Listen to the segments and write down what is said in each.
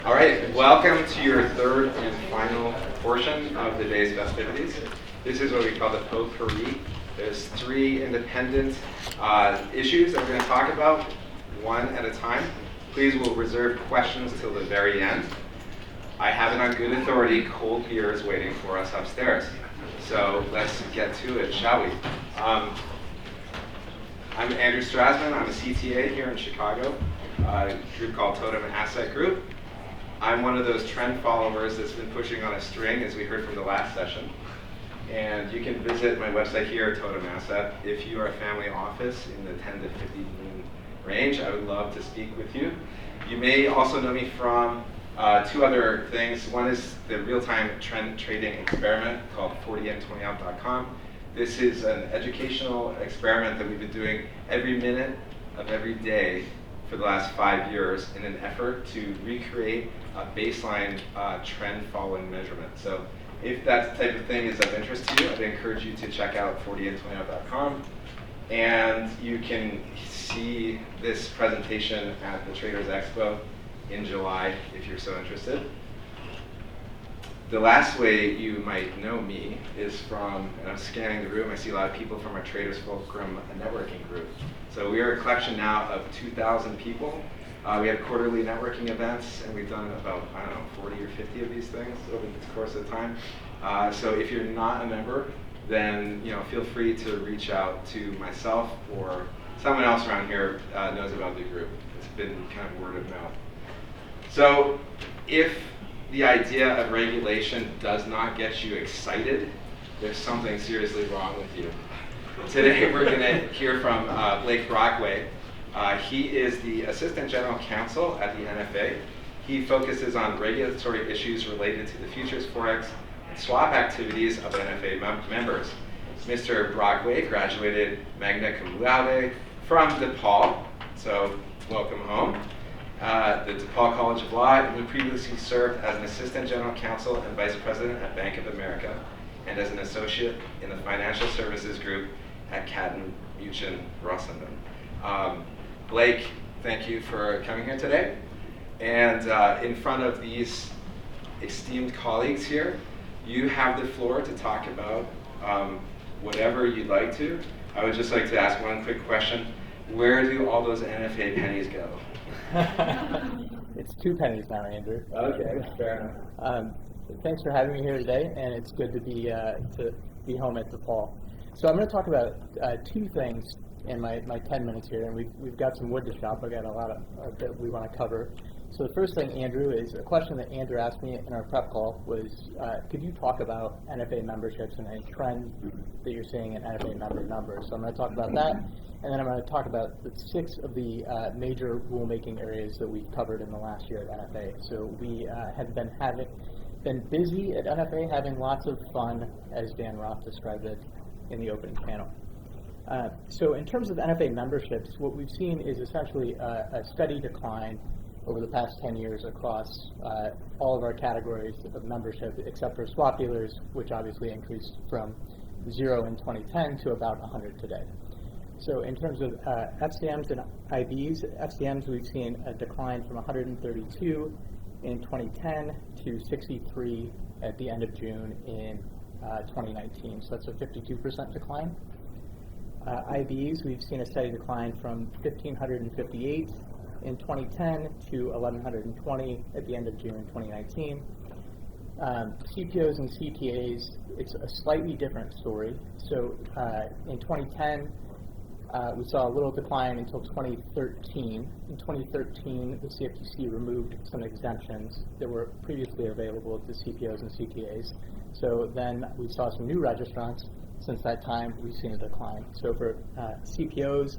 All right, welcome to your third and final portion of the day's festivities. This is what we call the potpourri. There's three independent issues that we're going to talk about, one at a time. Please, we'll reserve questions till the very end. I have it on good authority, cold beer is waiting for us upstairs. So let's get to it, shall we? I'm Andrew Strasman. I'm a CTA here in Chicago, a group called Totem Asset Group. I'm one of those trend followers that's been pushing on a string, as we heard from the last session. And you can visit my website here, Totem Asset. If you are a family office in the 10 to 50 million range, I would love to speak with you. You may also know me from two other things. One is the real-time trend trading experiment called 40and20out.com. This is an educational experiment that we've been doing every minute of every day for the last 5 years in an effort to recreate a baseline trend following measurement. So if that type of thing is of interest to you, I'd encourage you to check out 40and20out.com. And you can see this presentation at the Traders Expo in July if you're so interested. The last way you might know me is from, and I'm scanning the room, I see a lot of people from our Traders Fulcrum networking group. So we are a collection now of 2,000 people. We have quarterly networking events, and we've done about, 40 or 50 of these things over the course of time. So if you're not a member, then feel free to reach out to myself or someone else around here knows about the group. It's been kind of word of mouth. So if the idea of regulation does not get you excited, there's something seriously wrong with you. Today we're going to hear from Blake Brockway. He is the Assistant General Counsel at the NFA. He focuses on regulatory issues related to the futures, forex, and swap activities of NFA members. Mr. Brockway graduated magna cum laude from DePaul, so welcome home. The DePaul College of Law, and he previously served as an Assistant General Counsel and Vice President at Bank of America, and as an associate in the Financial Services Group at Catton Muchin Rossenden. Blake, thank you for coming here today. And in front of these esteemed colleagues here, you have the floor to talk about whatever you'd like to. I would just like to ask one quick question. Where do all those NFA pennies go? It's 2 pennies now, Andrew. Okay, fair enough. Thanks for having me here today, and it's good to be home at DePaul. So I'm going to talk about 2 things in my 10 minutes here, and we've got some wood to chop. I've got a lot of that we want to cover. So the first thing, Andrew, is a question that Andrew asked me in our prep call was, could you talk about NFA memberships and any trends that you're seeing in NFA member numbers? So I'm going to talk about that, and then I'm going to talk about the 6 of the major rulemaking areas that we've covered in the last year at NFA. So we have been busy at NFA, having lots of fun, as Dan Roth described it in the opening panel. So in terms of NFA memberships, what we've seen is essentially a steady decline over the past 10 years across all of our categories of membership, except for swap dealers, which obviously increased from 0 in 2010 to about 100 today. So in terms of FCMs and IBs, FCMs we've seen a decline from 132 in 2010 to 63 at the end of June in 2019. So that's a 52% decline. IBs, we've seen a steady decline from 1,558 in 2010 to 1,120 at the end of June 2019. CPOs and CTAs, it's a slightly different story. So in 2010, we saw a little decline until 2013. In 2013, the CFTC removed some exemptions that were previously available to CPOs and CTAs. So then we saw some new registrants. Since that time, we've seen a decline. So for CPOs,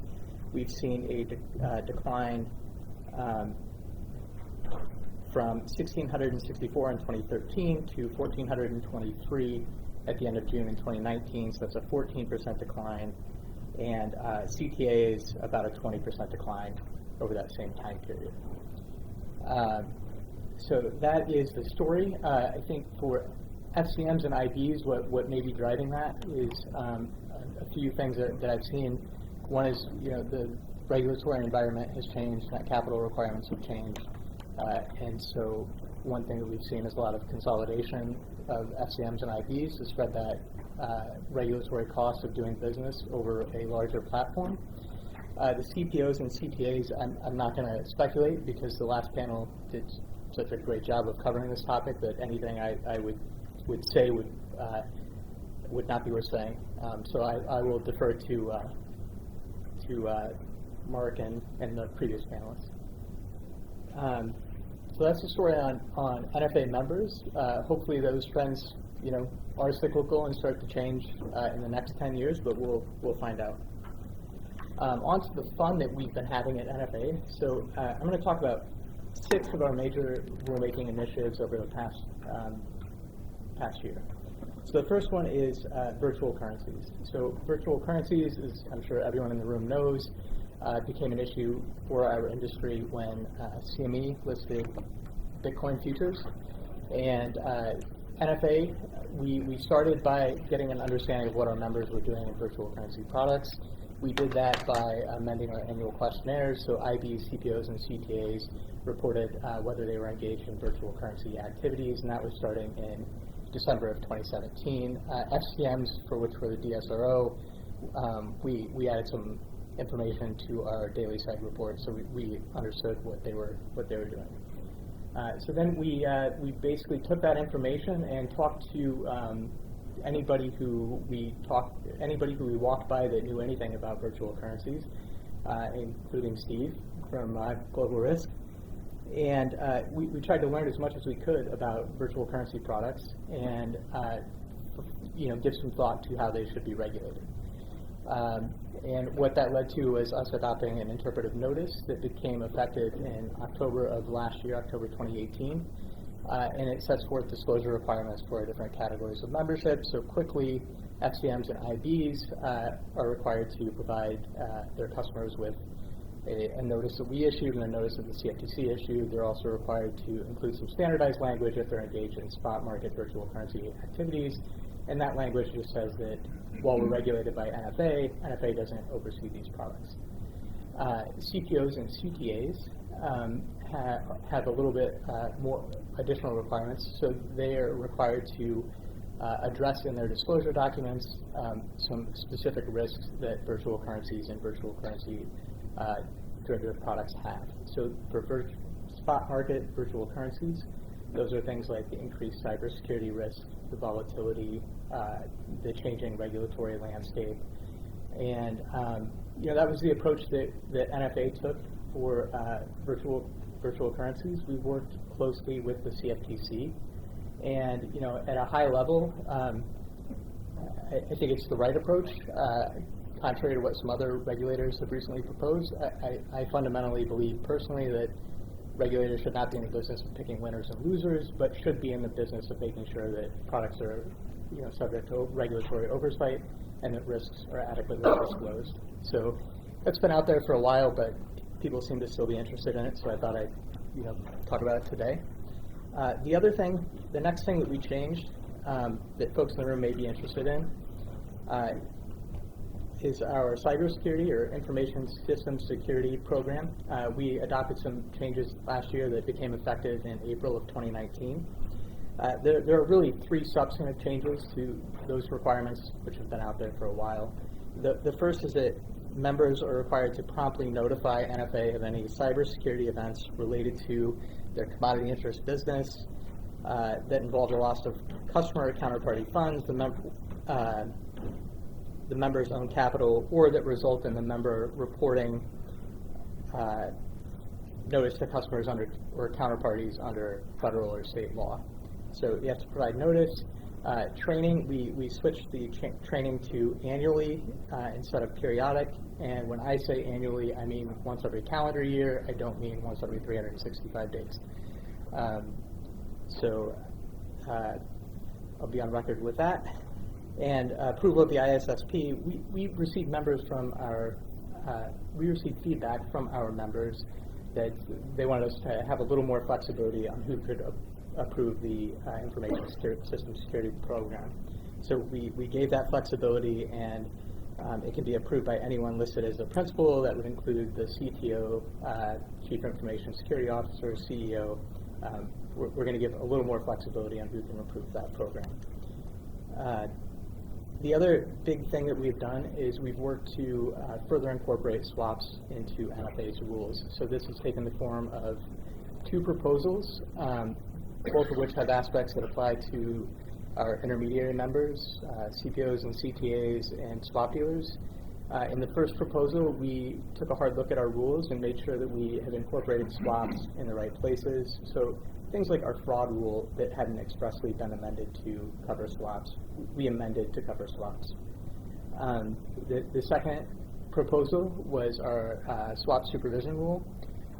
we've seen a decline from 1,664 in 2013 to 1,423 at the end of June in 2019. So that's a 14% decline. And CTA is about a 20% decline over that same time period. So that is the story. I think for FCMs and IBs, what may be driving that is a few things that I've seen. One is, the regulatory environment has changed, net capital requirements have changed. And so one thing that we've seen is a lot of consolidation of FCMs and IBs to spread that regulatory cost of doing business over a larger platform. The CPOs and CTAs, I'm not going to speculate because the last panel did such a great job of covering this topic that anything I would say would not be worth saying. So I will defer to Mark and the previous panelists. So that's the story on NFA members. Hopefully those trends, are cyclical and start to change in the next 10 years, but we'll find out. On to the fun that we've been having at NFA. So I'm going to talk about 6 of our major rulemaking initiatives over the past year. So the first one is virtual currencies. So virtual currencies, as I'm sure everyone in the room knows, became an issue for our industry when CME listed Bitcoin futures. And NFA, we started by getting an understanding of what our members were doing in virtual currency products. We did that by amending our annual questionnaires, so IBs, CPOs, and CTAs reported whether they were engaged in virtual currency activities, and that was starting in December of 2017. FCMs, for which were the DSRO, we added some information to our daily site report, so we understood what they were doing. So then we basically took that information and talked to anybody who we walked by that knew anything about virtual currencies, including Steve from Global Risk. And we tried to learn as much as we could about virtual currency products and give some thought to how they should be regulated. And what that led to was us adopting an interpretive notice that became effective in October of last year, October 2018. And it sets forth disclosure requirements for different categories of membership. So quickly, FCMs and IBs are required to provide their customers with a notice that we issued and a notice that the CFTC issued. They're also required to include some standardized language if they're engaged in spot market virtual currency activities. And that language just says that while we're regulated by NFA, NFA doesn't oversee these products. CPOs and CTAs have a little bit more additional requirements. So they are required to address in their disclosure documents some specific risks that virtual currencies and virtual currency derivative products have. So for spot market virtual currencies, those are things like the increased cybersecurity risk, the volatility, the changing regulatory landscape. And that was the approach that NFA took for virtual currencies. We worked closely with the CFTC, and at a high level, I think it's the right approach. Contrary to what some other regulators have recently proposed, I fundamentally believe personally that regulators should not be in the business of picking winners and losers, but should be in the business of making sure that products are subject to regulatory oversight and that risks are adequately disclosed. So that's been out there for a while, but people seem to still be interested in it, so I thought I'd talk about it today. The next thing that we changed that folks in the room may be interested in is our cybersecurity or information systems security program. We adopted some changes last year that became effective in April of 2019. There are really 3 substantive changes to those requirements, which have been out there for a while. The first is that members are required to promptly notify NFA of any cybersecurity events related to their commodity interest business that involve the loss of customer or counterparty funds, the member's own capital, or that result in the member reporting notice to customers under or counterparties under federal or state law. So you have to provide notice. Training, we switched the training to annually instead of periodic. And when I say annually, I mean once every calendar year. I don't mean once every 365 days. So I'll be on record with that. And approval of the ISSP, we received feedback from our members that they wanted us to have a little more flexibility on who could approve the information system security program. So we gave that flexibility, and It can be approved by anyone listed as a principal. That would include the CTO, Chief Information Security Officer, CEO. We're going to give a little more flexibility on who can approve that program. The other big thing that we've done is we've worked to further incorporate swaps into NFA's rules. So this has taken the form of 2 proposals, both of which have aspects that apply to our intermediary members, CPOs and CTAs and swap dealers. In the first proposal, we took a hard look at our rules and made sure that we have incorporated swaps in the right places. So things like our fraud rule that hadn't expressly been amended to cover swaps, we amended to cover swaps. The second proposal was our swap supervision rule.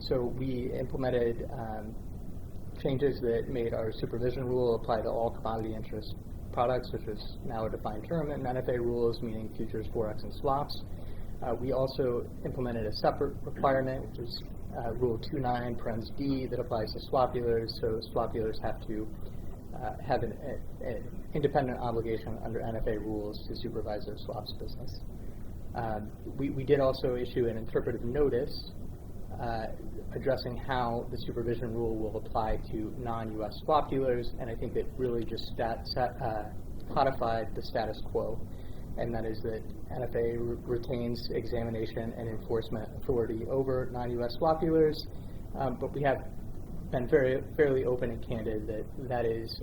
So we implemented changes that made our supervision rule apply to all commodity interest products, which is now a defined term in NFA rules, meaning futures, forex, and swaps. We also implemented a separate requirement, which is Rule 29 parens D, that applies to swap dealers. So swap dealers have to have an independent obligation under NFA rules to supervise their swaps business. We did also issue an interpretive notice addressing how the supervision rule will apply to non-US swap dealers, and I think it really just codified the status quo, and that is that NFA retains examination and enforcement authority over non-US swap dealers, but we have been fairly open and candid that that is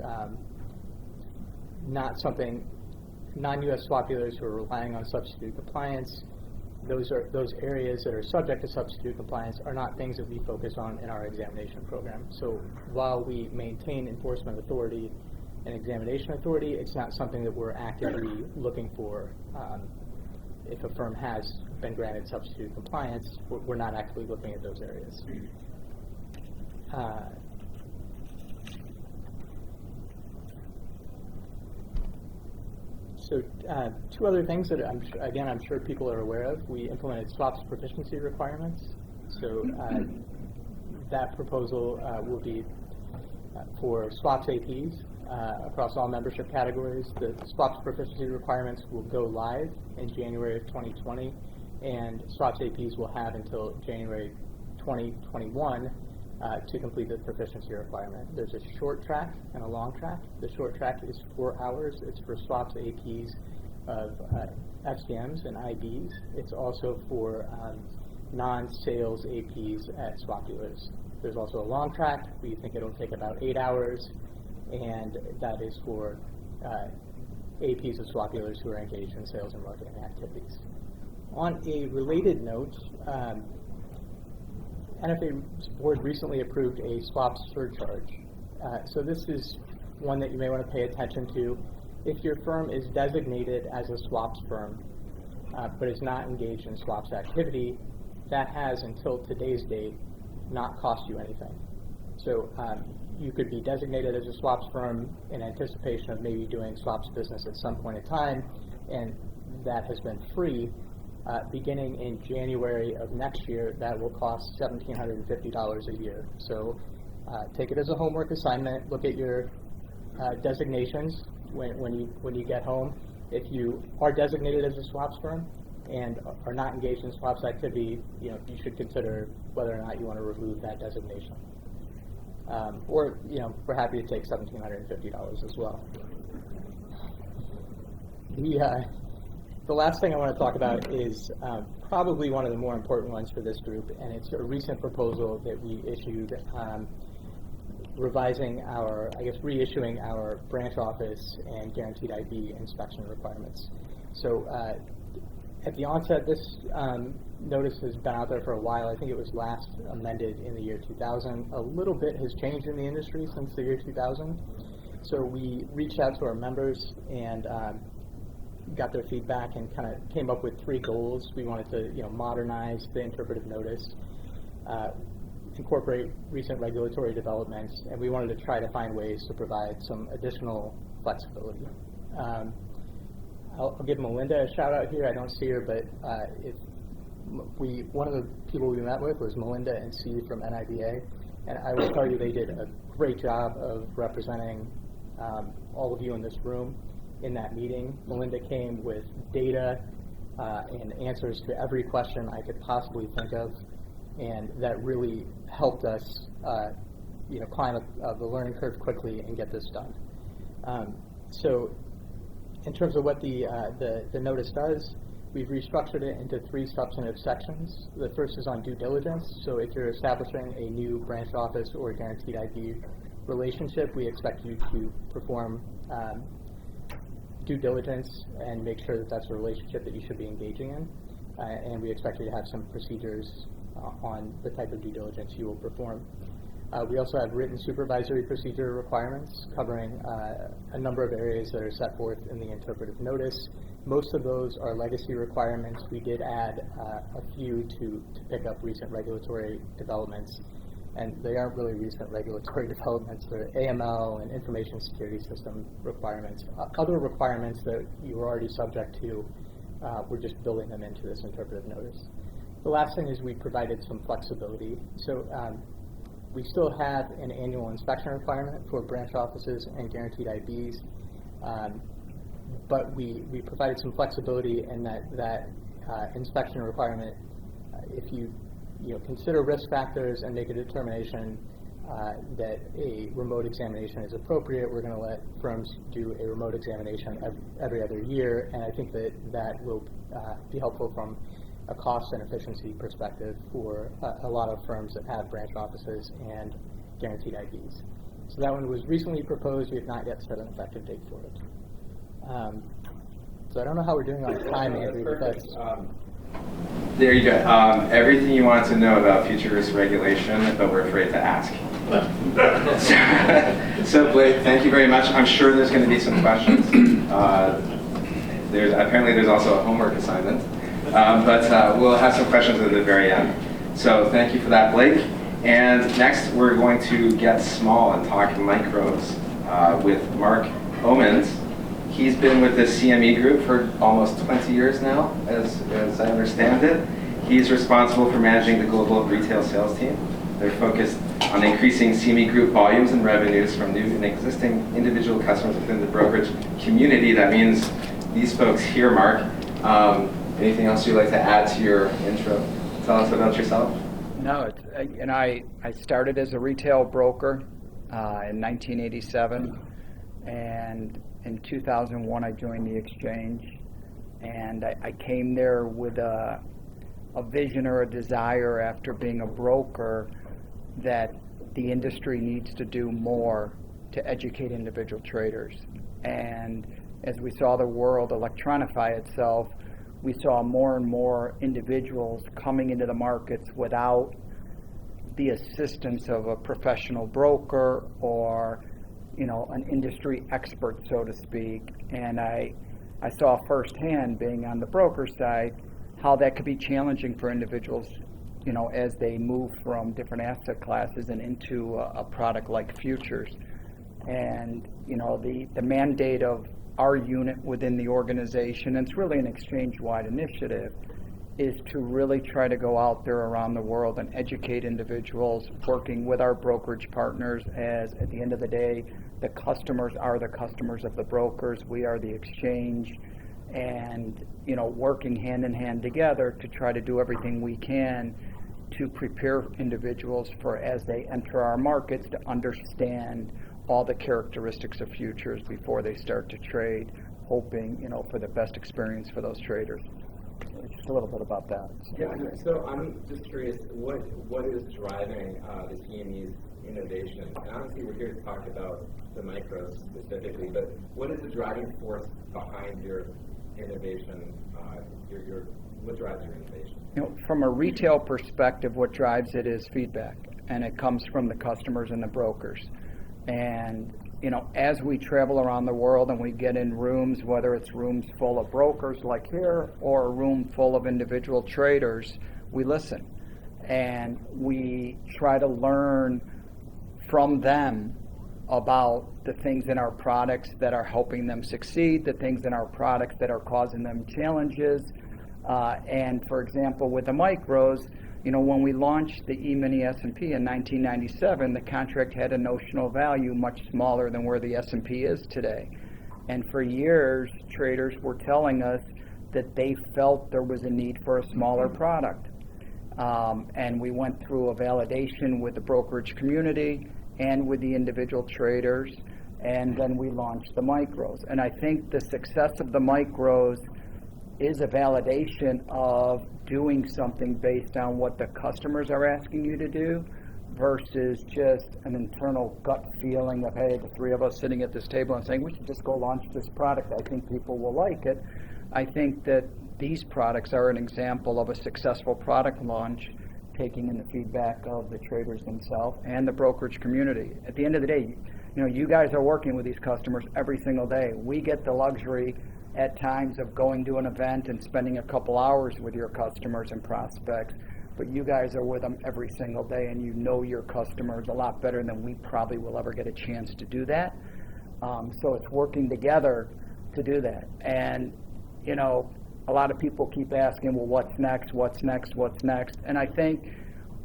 not something. Non-US swap dealers who are relying on substitute compliance, those areas that are subject to substitute compliance are not things that we focus on in our examination program. So while we maintain enforcement authority and examination authority, it's not something that we're actively looking for. If a firm has been granted substitute compliance, we're not actively looking at those areas. So 2 other things that I'm sure people are aware of. We implemented swaps proficiency requirements. So that proposal will be for swaps APs across all membership categories. The swaps proficiency requirements will go live in January of 2020, and swaps APs will have until January 2021 to complete the proficiency requirement. There's a short track and a long track. The short track is 4 hours. It's for swaps APs of FCMs and IBs. It's also for non-sales APs at swap dealers. There's also a long track. We think it'll take about 8 hours, and that is for APs of swap dealers who are engaged in sales and marketing activities. On a related note, NFA's board recently approved a swaps surcharge. So this is one that you may want to pay attention to. If your firm is designated as a swaps firm, but is not engaged in swaps activity, that has, until today's date, not cost you anything. So you could be designated as a swaps firm in anticipation of maybe doing swaps business at some point in time, and that has been free. Beginning in January of next year, that will cost $1,750 a year. So take it as a homework assignment. Look at your designations when you get home. If you are designated as a swaps firm and are not engaged in swaps activity, you should consider whether or not you want to remove that designation. Or we're happy to take $1,750 as well. The last thing I want to talk about is probably one of the more important ones for this group, and it's a recent proposal that we issued reissuing our branch office and guaranteed IB inspection requirements. So at the onset, this notice has been out there for a while. I think it was last amended in the year 2000. A little bit has changed in the industry since the year 2000. So we reached out to our members and got their feedback and kind of came up with 3 goals. We wanted to modernize the interpretive notice, incorporate recent regulatory developments, and we wanted to try to find ways to provide some additional flexibility. I'll give Melinda a shout out here. I don't see her, but one of the people we met with was Melinda and Steve from NIBA, and I will tell you they did a great job of representing all of you in this room in that meeting. Melinda came with data and answers to every question I could possibly think of, and that really helped us climb the learning curve quickly and get this done. So in terms of what the notice does, we've restructured it into 3 substantive sections. The first is on due diligence. So if you're establishing a new branch office or guaranteed ID relationship, we expect you to perform due diligence and make sure that that's a relationship that you should be engaging in. And we expect you to have some procedures on the type of due diligence you will perform. We also have written supervisory procedure requirements covering a number of areas that are set forth in the interpretive notice. Most of those are legacy requirements. We did add a few to pick up recent regulatory developments, and they aren't really recent regulatory developments. They're AML and information security system requirements. Other requirements that you were already subject to, we're just building them into this interpretive notice. The last thing is we provided some flexibility. So we still have an annual inspection requirement for branch offices and guaranteed IDs, but we provided some flexibility in that inspection requirement. If you consider risk factors and make a determination that a remote examination is appropriate, we're going to let firms do a remote examination every other year, and I think that will be helpful from a cost and efficiency perspective for a lot of firms that have branch offices and guaranteed IDs. So that one was recently proposed. We have not yet set an effective date for it. So I don't know how we're doing on time, Andrew, but that's... There you go. Everything you wanted to know about future risk regulation, but we're afraid to ask. So Blake, thank you very much. I'm sure there's going to be some questions. Apparently there's also a homework assignment. But we'll have some questions at the very end. So thank you for that, Blake. And next, we're going to get small and talk micros with Mark Omens. He's been with the CME group for almost 20 years now, as I understand it. He's responsible for managing the global retail sales team. They're focused on increasing CME group volumes and revenues from new and existing individual customers within the brokerage community. That means these folks here, Mark. Anything else you'd like to add to your intro? Tell us about yourself. No, I started as a retail broker in 1987, and in 2001 I joined the exchange, and I came there with a vision or a desire after being a broker that the industry needs to do more to educate individual traders. And as we saw the world electronify itself, we saw more and more individuals coming into the markets without the assistance of a professional broker or, an industry expert, so to speak. And I saw firsthand, being on the broker side, how that could be challenging for individuals, as they move from different asset classes and into a product like futures. And, the mandate of our unit within the organization, and it's really an exchange-wide initiative, is to really try to go out there around the world and educate individuals, working with our brokerage partners, as at the end of the day, the customers are the customers of the brokers, we are the exchange, and working hand in hand together to try to do everything we can to prepare individuals for, as they enter our markets, to understand all the characteristics of futures before they start to trade, hoping, for the best experience for those traders. So just a little bit about that. Yeah, so I'm just curious, what is driving the CME's innovation? And obviously we're here to talk about the micros specifically, but what is the driving force behind your innovation? What drives your innovation? From a retail perspective, what drives it is feedback, and it comes from the customers and the brokers. And, as we travel around the world and we get in rooms, whether it's rooms full of brokers like here or a room full of individual traders, we listen. And we try to learn from them about the things in our products that are helping them succeed, the things in our products that are causing them challenges. And for example, with the micros, when we launched the E-mini S&P in 1997, the contract had a notional value much smaller than where the S&P is today. And for years, traders were telling us that they felt there was a need for a smaller product. And we went through a validation with the brokerage community and with the individual traders, and then we launched the micros. And I think the success of the micros is a validation of doing something based on what the customers are asking you to do versus just an internal gut feeling of, hey, the three of us sitting at this table and saying, we should just go launch this product. I think people will like it. I think that these products are an example of a successful product launch, taking in the feedback of the traders themselves and the brokerage community. At the end of the day, you guys are working with these customers every single day. We get the luxury at times of going to an event and spending a couple hours with your customers and prospects, but you guys are with them every single day, and you know your customers a lot better than we probably will ever get a chance to do that. So it's working together to do that. And, a lot of people keep asking, well, what's next, what's next, what's next? And I think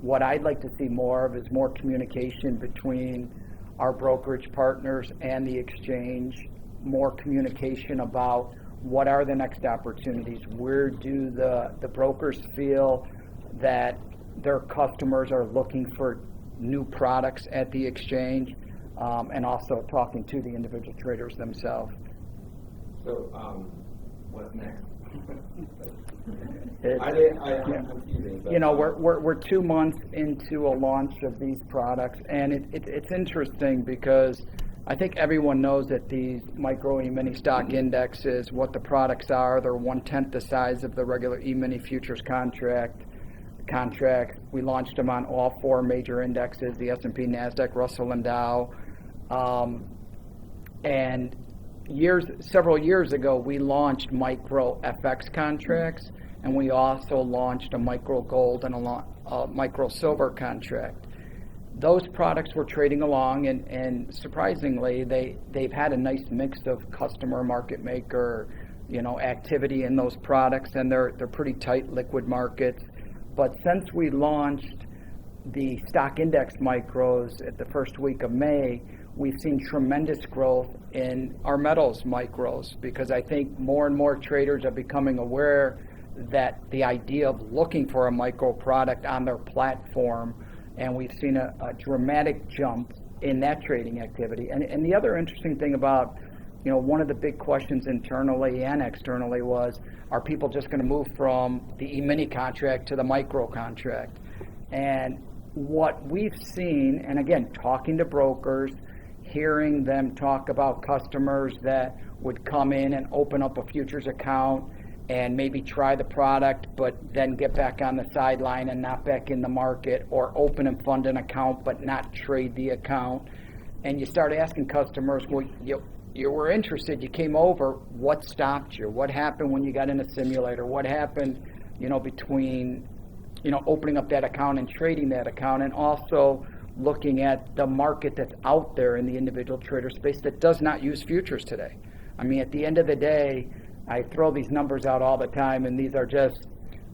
what I'd like to see more of is more communication between our brokerage partners and the exchange, more communication about what are the next opportunities, where do the brokers feel that their customers are looking for new products at the exchange, and also talking to the individual traders themselves. So, what's next? I'm confusing. We're 2 months into a launch of these products, and it's interesting because I think everyone knows that these micro E-mini stock indexes, what the products are, they're 1/10 the size of the regular E-mini futures contract. We launched them on all 4 major indexes, the S&P, NASDAQ, Russell, and Dow. And several years ago, we launched micro FX contracts, and we also launched a micro gold and a micro silver contract. Those products were trading along, and surprisingly, they've had a nice mix of customer, market maker, activity in those products, and they're pretty tight liquid markets. But since we launched the stock index micros at the first week of May, we've seen tremendous growth in our metals micros, because I think more and more traders are becoming aware that the idea of looking for a micro product on their platform, and we've seen a dramatic jump in that trading activity. And the other interesting thing about, one of the big questions internally and externally was, are people just going to move from the E-mini contract to the micro contract? And what we've seen, and again, talking to brokers, hearing them talk about customers that would come in and open up a futures account and maybe try the product, but then get back on the sideline and not back in the market, or open and fund an account but not trade the account. And you start asking customers, well, you were interested, you came over, what stopped you? What happened when you got in a simulator? What happened, between, opening up that account and trading that account, and also looking at the market that's out there in the individual trader space that does not use futures today. I mean, at the end of the day, I throw these numbers out all the time, and these are just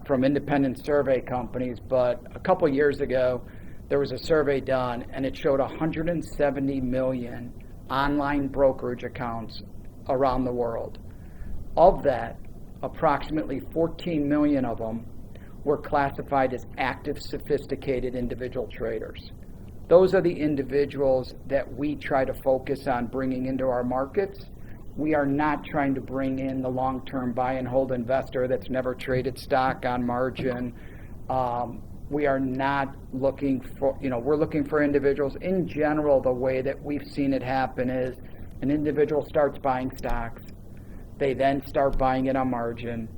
from independent survey companies, but a couple years ago, there was a survey done, and it showed 170 million online brokerage accounts around the world. Of that, approximately 14 million of them were classified as active, sophisticated individual traders. Those are the individuals that we try to focus on bringing into our markets. We are not trying to bring in the long-term buy and hold investor that's never traded stock on margin. We are not looking for, we're looking for individuals. In general, the way that we've seen it happen is an individual starts buying stocks. They then start buying it on margin.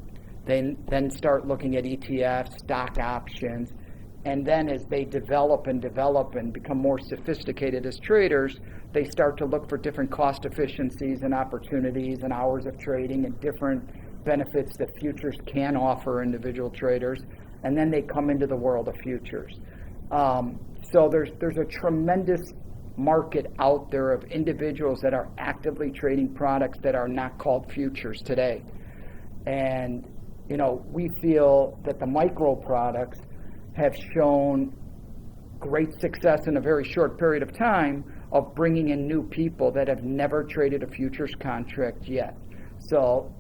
They then start looking at ETFs, stock options. And then as they develop and become more sophisticated as traders, they start to look for different cost efficiencies and opportunities and hours of trading and different benefits that futures can offer individual traders. And then they come into the world of futures. So there's a tremendous market out there of individuals that are actively trading products that are not called futures today. And, we feel that the micro products have shown great success in a very short period of time of bringing in new people that have never traded a futures contract yet. So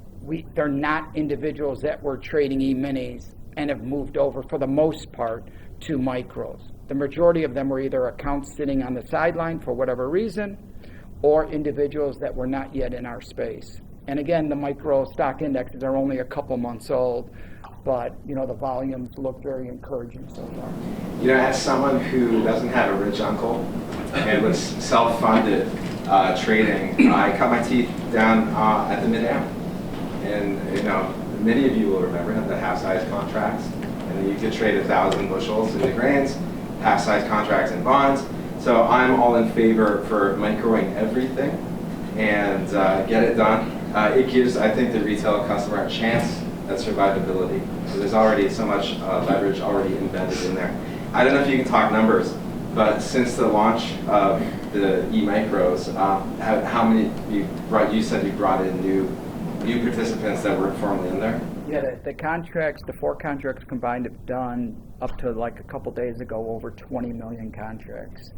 they're not individuals that were trading E-minis and have moved over for the most part to micros. The majority of them were either accounts sitting on the sideline for whatever reason, or individuals that were not yet in our space. And again, the micro stock indexes are only a couple months old, but the volumes look very encouraging so far. As someone who doesn't have a rich uncle and was self-funded trading, I cut my teeth down at the mid-am. And many of you will remember the half-size contracts, and you could trade 1,000 bushels in the grains, half-size contracts in bonds. So I'm all in favor for microing everything and get it done. It gives, I think, the retail customer a chance at survivability. So there's already so much leverage already embedded in there. I don't know if you can talk numbers, but since the launch of the e-micros, how many you said you brought in new participants that weren't formally in there? Yeah, the contracts, the 4 contracts combined have done up to like a couple days ago over 20 million contracts,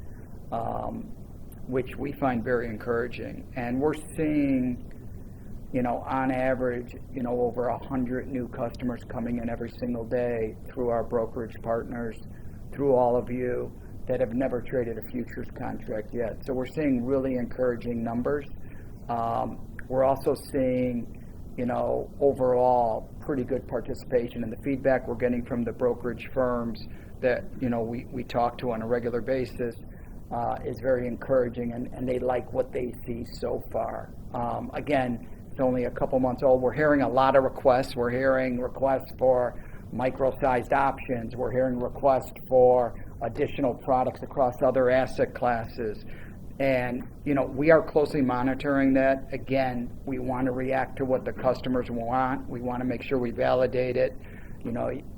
which we find very encouraging. And we're seeing, on average, over 100 new customers coming in every single day through our brokerage partners, through all of you that have never traded a futures contract yet. So we're seeing really encouraging numbers. We're also seeing, overall pretty good participation, and the feedback we're getting from the brokerage firms that, we talk to on a regular basis is very encouraging, and they like what they see so far. Again, it's only a couple months old. We're hearing a lot of requests. We're hearing requests for micro-sized options. We're hearing requests for additional products across other asset classes. And, we are closely monitoring that. Again, we want to react to what the customers want. We want to make sure we validate it.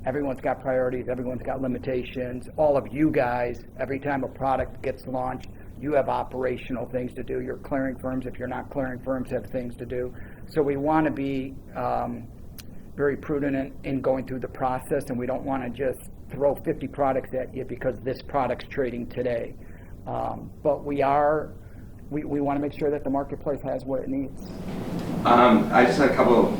Everyone's got priorities. Everyone's got limitations. All of you guys, every time a product gets launched, you have operational things to do. Your clearing firms, if you're not clearing firms, have things to do. So we want to be very prudent in going through the process, and we don't want to just throw 50 products at you because this product's trading today. But we want to make sure that the marketplace has what it needs. I just had a couple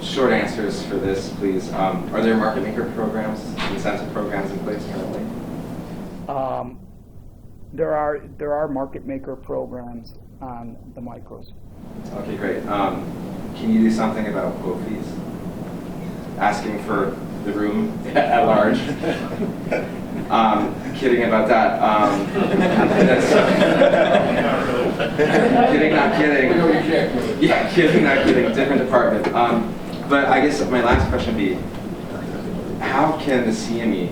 short answers for this, please. Are there market maker programs, incentive programs in place currently? There are market maker programs on the micros. Okay, great. Can you do something about quote fees? Asking for the room at large. Kidding about that. Kidding, not kidding. Yeah, kidding, not kidding. Different department. But I guess my last question would be, how can the CME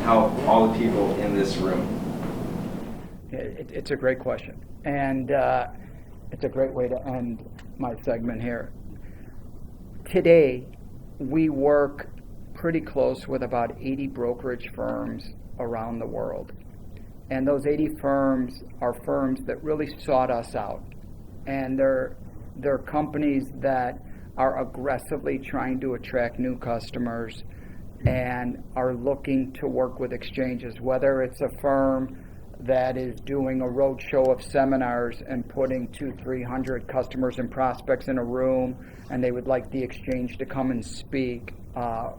help all the people in this room? It's a great question, and it's a great way to end my segment here. Today, we work pretty close with about 80 brokerage firms around the world. And those 80 firms are firms that really sought us out. And they're companies that are aggressively trying to attract new customers and are looking to work with exchanges, whether it's a firm that is doing a roadshow of seminars and putting 200-300 customers and prospects in a room, and they would like the exchange to come and speak.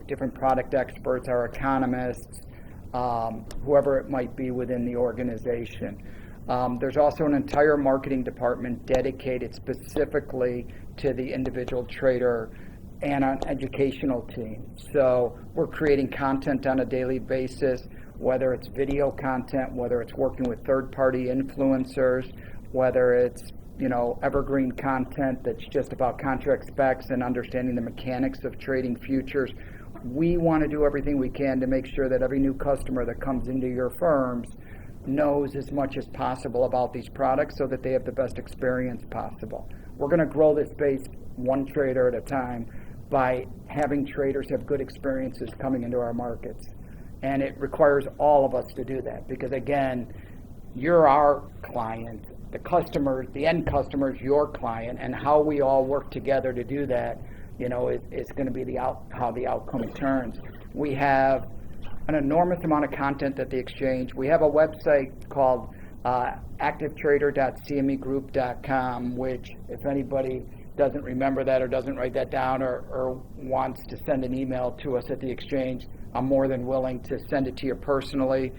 Different product experts, our economists, whoever it might be within the organization. There's also an entire marketing department dedicated specifically to the individual trader and an educational team. So we're creating content on a daily basis, whether it's video content, whether it's working with third-party influencers, whether it's evergreen content that's just about contract specs and understanding the mechanics of trading futures. We want to do everything we can to make sure that every new customer that comes into your firms knows as much as possible about these products so that they have the best experience possible. We're going to grow this space one trader at a time by having traders have good experiences coming into our markets. And it requires all of us to do that because, again, you're our client. The customers, the end customer is your client, and how we all work together to do that, is going to be how the outcome turns. We have an enormous amount of content at the exchange. We have a website called activetrader.cmegroup.com, which, if anybody doesn't remember that or doesn't write that down or wants to send an email to us at the exchange, I'm more than willing to send it to you personally,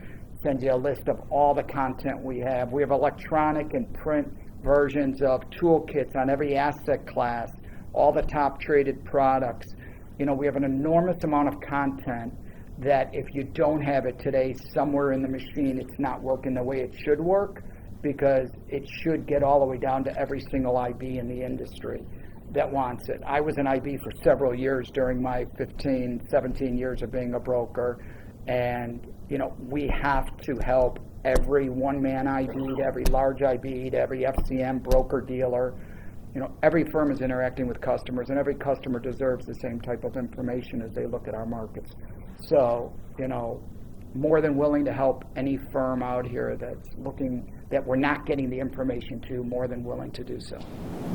send you a list of all the content we have. We have electronic and print versions of toolkits on every asset class, all the top traded products. You know, we have an enormous amount of content that if you don't have it today somewhere in the machine, it's not working the way it should work, because it should get all the way down to every single IB in the industry that wants it. I was an IB for several years during my 15, 17 years of being a broker, and you know, we have to help every one-man IB to every large IB to every FCM broker dealer. You know, every firm is interacting with customers, and every customer deserves the same type of information as they look at our markets. So, you know, more than willing to help any firm out here that's looking, that we're not getting the information to, more than willing to do so.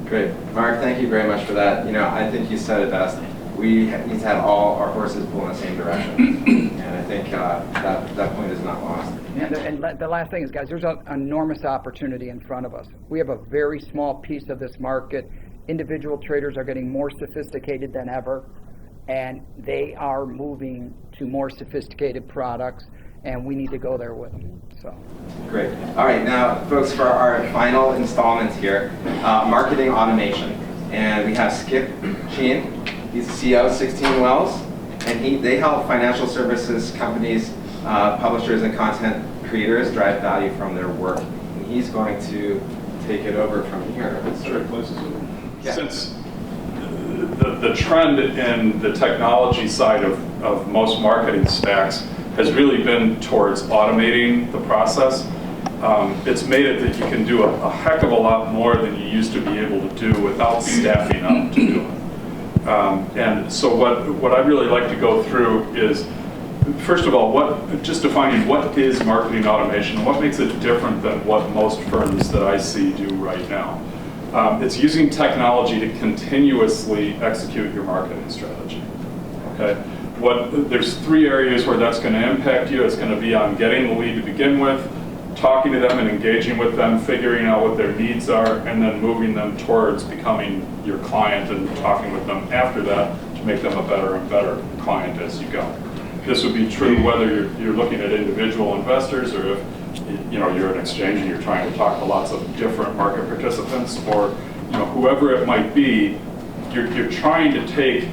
Great. Mark, thank you very much for that. You know, I think you said it best. We need to have all our horses pull in the same direction. And I think that point is not lost. And the last thing is, guys, there's an enormous opportunity in front of us. We have a very small piece of this market. Individual traders are getting more sophisticated than ever, and they are moving to more sophisticated products, and we need to go there with them. So. Great. All right, now, folks, for our final installment here, marketing automation. And we have Skip Sheen. He's the CEO of 16 Wells, and they help financial services companies, publishers, and content creators drive value from their work. And he's going to take it over from here. Sure. Yeah. Since the trend in the technology side of most marketing stacks has really been towards automating the process, it's made it that you can do a heck of a lot more than you used to be able to do without staffing up to do it. And so what I'd really like to go through is, first of all, just defining what is marketing automation, what makes it different than what most firms that I see do right now. It's using technology to continuously execute your marketing strategy. Okay. There's three areas where that's going to impact you. It's going to be on getting the lead to begin with, talking to them and engaging with them, figuring out what their needs are, and then moving them towards becoming your client and talking with them after that to make them a better and better client as you go. This would be true whether you're looking at individual investors, or if you're an exchange and you're trying to talk to lots of different market participants, or whoever it might be. You're trying to take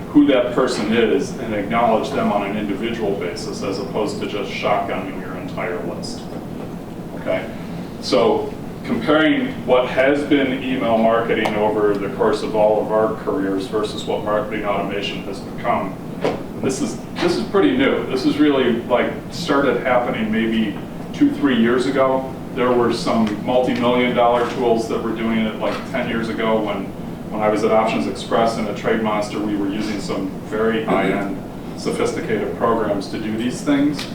who that person is and acknowledge them on an individual basis, as opposed to just shotgunning your entire list. Okay, so comparing what has been email marketing over the course of all of our careers versus what marketing automation has become, this is pretty new. This is really started happening maybe 2-3 years ago. There were some multi-million-dollar tools that were doing it 10 years ago when I was at Options Express and at Trade Monster. We were using some very high-end, sophisticated programs to do these things.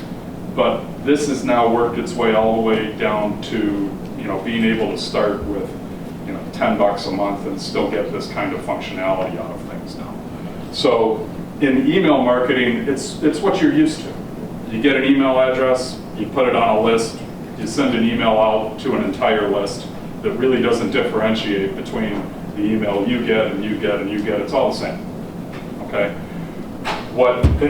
But this has now worked its way all the way down to being able to start with $10 a month and still get this kind of functionality out of things now. So in email marketing, it's what you're used to. You get an email address, you put it on a list, you send an email out to an entire list that really doesn't differentiate between the email you get and you get and you get. It's all the same. Okay.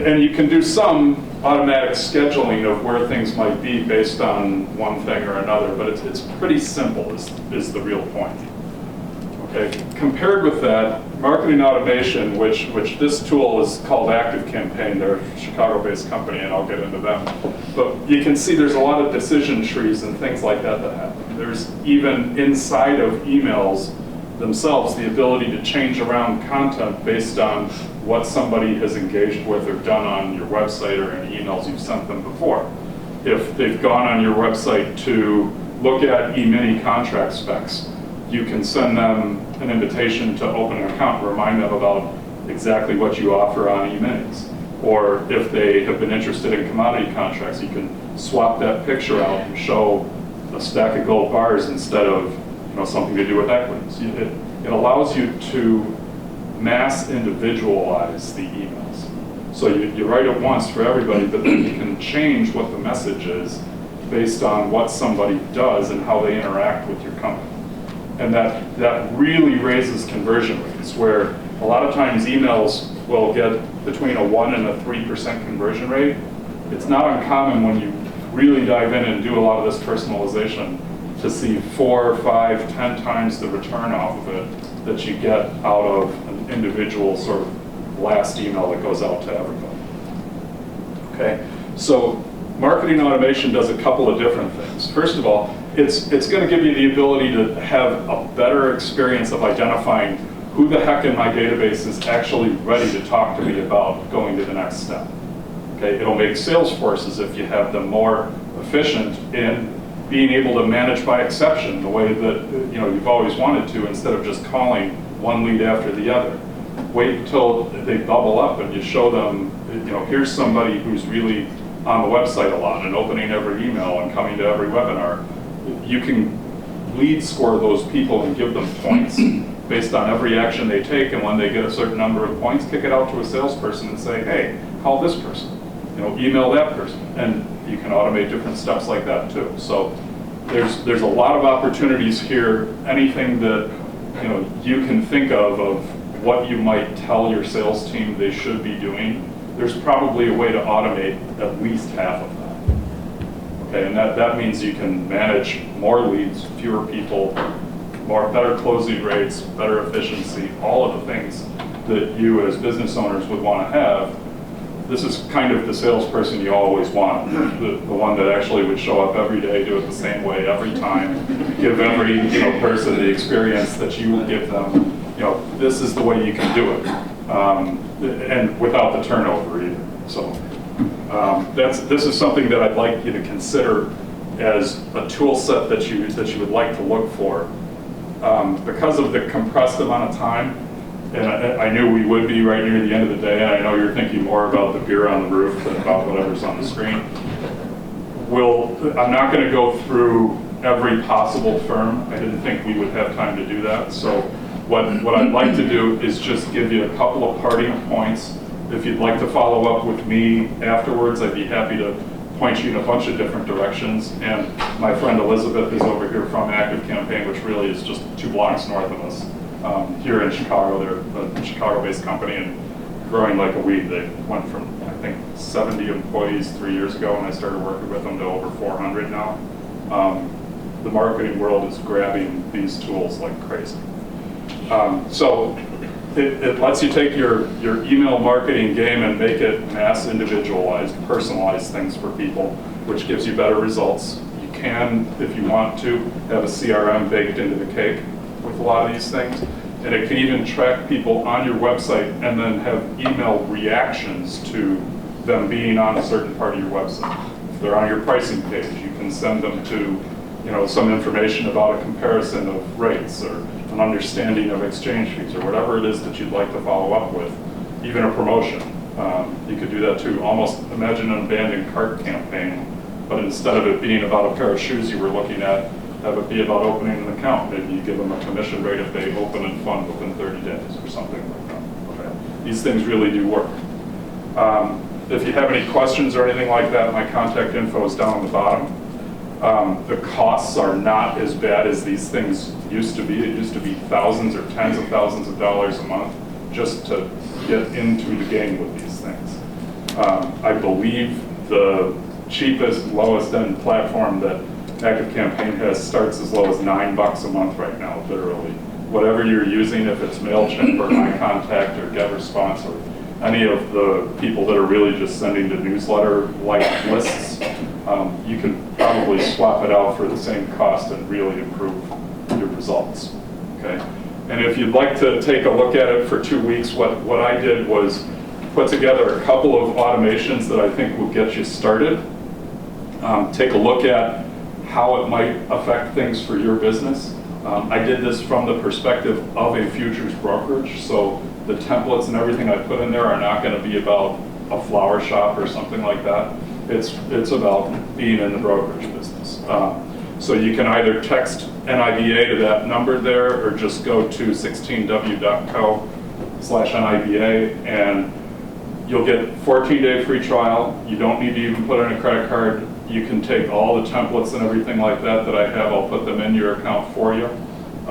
And you can do some automatic scheduling of where things might be based on one thing or another, but it's pretty simple is the real point. Okay. Compared with that, marketing automation, which this tool is called ActiveCampaign. They're a Chicago-based company, and I'll get into them. But you can see there's a lot of decision trees and things like that happen. There's even inside of emails themselves the ability to change around content based on what somebody has engaged with or done on your website or any emails you've sent them before. If they've gone on your website to look at E-mini contract specs, you can send them an invitation to open an account, remind them about exactly what you offer on E-minis. Or if they have been interested in commodity contracts, you can swap that picture out and show a stack of gold bars instead of something to do with equities. It allows you to mass individualize the emails. So you write it once for everybody, but then you can change what the message is based on what somebody does and how they interact with your company. And that really raises conversion rates, where a lot of times emails will get between a 1 and a 3% conversion rate. It's not uncommon when you really dive in and do a lot of this personalization to see 4, 5, 10 times the return off of it that you get out of an individual sort of last email that goes out to everybody. Okay, so marketing automation does a couple of different things. First of all, it's going to give you the ability to have a better experience of identifying who the heck in my database is actually ready to talk to me about going to the next step. Okay, it'll make sales forces, if you have them, more efficient in being able to manage by exception the way that you've always wanted to, instead of just calling one lead after the other. Wait until they bubble up and you show them, here's somebody who's really on the website a lot and opening every email and coming to every webinar. You can lead score those people and give them points based on every action they take, and when they get a certain number of points, kick it out to a salesperson and say, hey, call this person, email that person, and you can automate different steps like that too. So there's a lot of opportunities here. Anything that you can think of what you might tell your sales team they should be doing, there's probably a way to automate at least half of that. Okay, and that means you can manage more leads, fewer people, better closing rates, better efficiency, all of the things that you as business owners would want to have. This is kind of the salesperson you always want, the one that actually would show up every day, do it the same way every time, give every person the experience that you would give them. This is the way you can do it, and without the turnover either. So this is something that I'd like you to consider as a tool set that you would like to look for. Because of the compressed amount of time, and I knew we would be right near the end of the day, and I know you're thinking more about the beer on the roof than about whatever's on the screen. I'm not going to go through every possible firm. I didn't think we would have time to do that. So what I'd like to do is just give you a couple of parting points. If you'd like to follow up with me afterwards, I'd be happy to point you in a bunch of different directions. And my friend Elizabeth is over here from Active Campaign, which really is just 2 blocks north of us. Here in Chicago, they're a Chicago-based company and growing like a weed. They went from, I think, 70 employees 3 years ago when I started working with them to over 400 now. The marketing world is grabbing these tools like crazy. So it lets you take your email marketing game and make it mass individualized, personalized things for people, which gives you better results. You can, if you want to, have a CRM baked into the cake with a lot of these things. And it can even track people on your website and then have email reactions to them being on a certain part of your website. If they're on your pricing page, you can send them to some information about a comparison of rates or an understanding of exchange fees or whatever it is that you'd like to follow up with, even a promotion. You could do that too. Almost imagine an abandoned cart campaign, but instead of it being about a pair of shoes you were looking at, have it be about opening an account. Maybe you give them a commission rate if they open and fund within 30 days or something like that. Okay. These things really do work. If you have any questions or anything like that, my contact info is down on the bottom. The costs are not as bad as these things used to be. It used to be thousands or tens of thousands of dollars a month just to get into the game with these things. I believe the cheapest, lowest end platform that Active Campaign has starts as low as $9 a month right now, literally. Whatever you're using, if it's MailChimp or MyContact or GetResponse or any of the people that are really just sending the newsletter-like lists, you can probably swap it out for the same cost and really improve your results. Okay. And if you'd like to take a look at it for 2 weeks, what I did was put together a couple of automations that I think will get you started. Take a look at how it might affect things for your business. I did this from the perspective of a futures brokerage, so the templates and everything I put in there are not going to be about a flower shop or something like that. It's about being in the brokerage business. So you can either text NIBA to that number there, or just go to 16w.co/NIBA, and you'll get 14-day free trial. You don't need to even put in a credit card. You can take all the templates and everything like that I have. I'll put them in your account for you.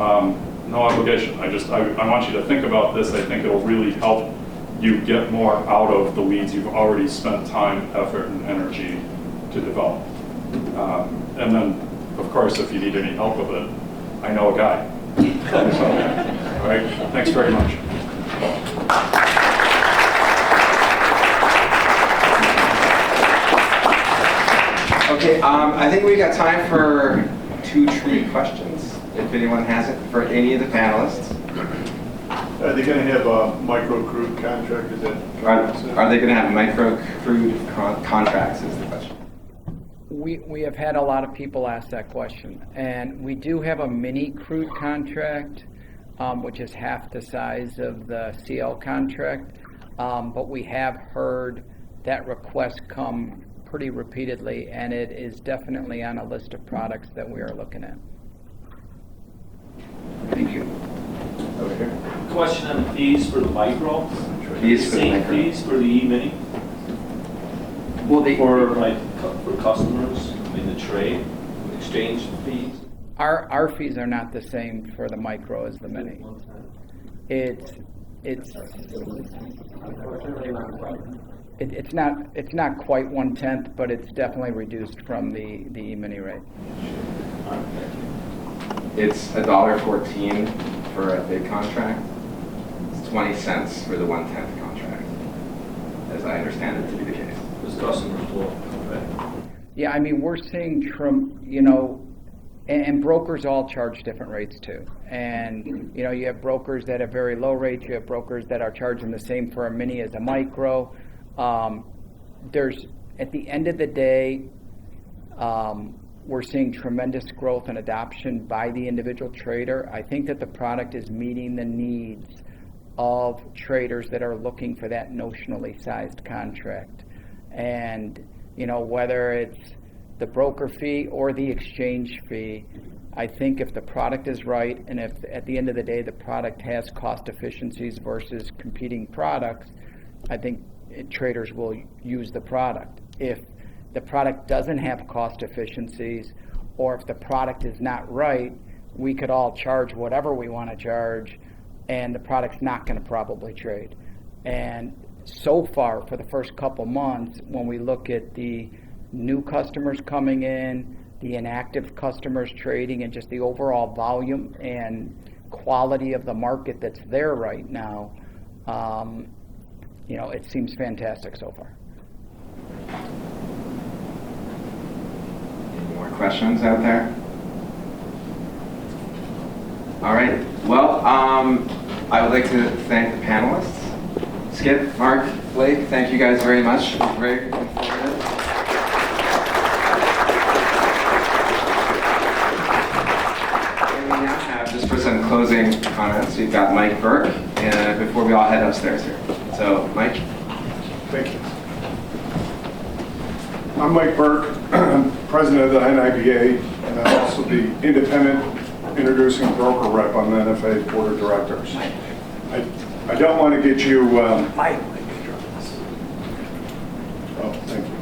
No obligation. I want you to think about this. I think it'll really help you get more out of the leads you've already spent time, effort, and energy to develop. And then, of course, if you need any help with it, I know a guy. So, all right, thanks very much. Okay, I think we got time for 2 tree questions, if anyone has it, for any of the panelists. Are they going to have a micro-crude contract? Is that Are they going to have micro-crude contracts is the question. We have had a lot of people ask that question, and we do have a mini crude contract, which is half the size of the CL contract, but we have heard that request come pretty repeatedly, and it is definitely on a list of products that we are looking at. Thank you. Over here. Question on the fees for the micro. Fees for the Same micro. fees for the E-mini Well, for customers in the trade, exchange fees. Our fees are not the same for the micro as the mini. It's not quite 1/10, but it's definitely reduced from the E-mini rate. It's $1.14 for a big contract. It's 20 cents for the 1/10 contract, as I understand it to be the case. Because customers will, right? Yeah, I mean, we're seeing, and brokers all charge different rates too. And, you have brokers that have very low rates, you have brokers that are charging the same for a mini as a micro. At the end of the day, we're seeing tremendous growth and adoption by the individual trader. I think that the product is meeting the needs of traders that are looking for that notionally sized contract. And, whether it's the broker fee or the exchange fee, I think if the product is right, and if at the end of the day the product has cost efficiencies versus competing products, I think traders will use the product. If the product doesn't have cost efficiencies, or if the product is not right, we could all charge whatever we want to charge, and the product's not going to probably trade. And so far, for the first couple months, when we look at the new customers coming in, the inactive customers trading, and just the overall volume and quality of the market that's there right now, it seems fantastic so far. Any more questions out there? All right. Well, I would like to thank the panelists. Skip, Mark, Blake, thank you guys very much. It was very informative. And we now have, just for some closing comments, we've got Mike Burke, before we all head upstairs here. So, Mike. Thank you. I'm Mike Burke, president of the NIBA, and I'm also the independent introducing broker rep on the NFA board of directors. I don't want to get you. Mike. Oh, thank you.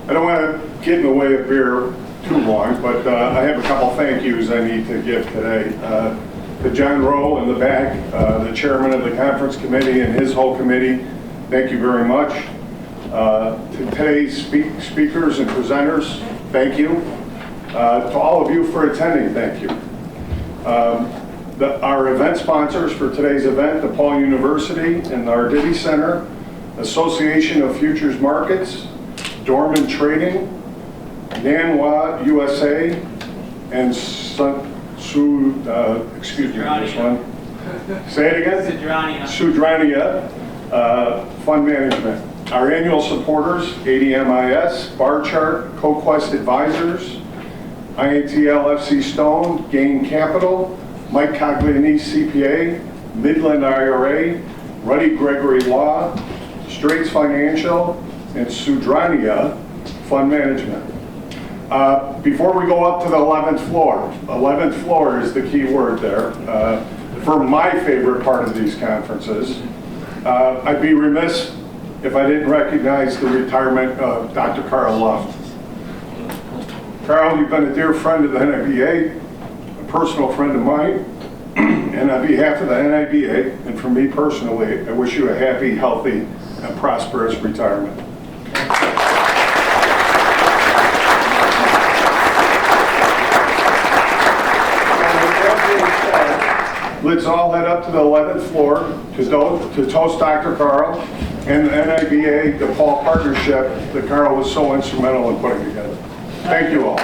I don't want to get in the way of beer too long, but I have a couple thank yous I need to give today. To John Rowe in the back, the chairman of the conference committee and his whole committee, thank you very much. To today's speakers and presenters, thank you. To all of you for attending, thank you. Our event sponsors for today's event, DePaul University and the Arditi Center, Association of Futures Markets, Dorman Trading, Nanwa USA, and excuse me, this one. Say it again? Sudrania Fund Management. Our annual supporters, ADMIS, Bar Chart, CoQuest Advisors, IATL FC Stone, Gain Capital, Mike Coglianese CPA, Midland IRA, Ruddy Gregory Law, Straits Financial, and Sudrania Fund Management. Before we go up to the 11th floor is the key word there. For my favorite part of these conferences, I'd be remiss if I didn't recognize the retirement of Dr. Carl Luft. Carl, you've been a dear friend of the NIBA, a personal friend of mine. And on behalf of the NIBA, and for me personally, I wish you a happy, healthy, and prosperous retirement. Let's all head up to the 11th floor to toast Dr. Carl and the NIBA DePaul partnership that Carl was so instrumental in putting together. Thank you all.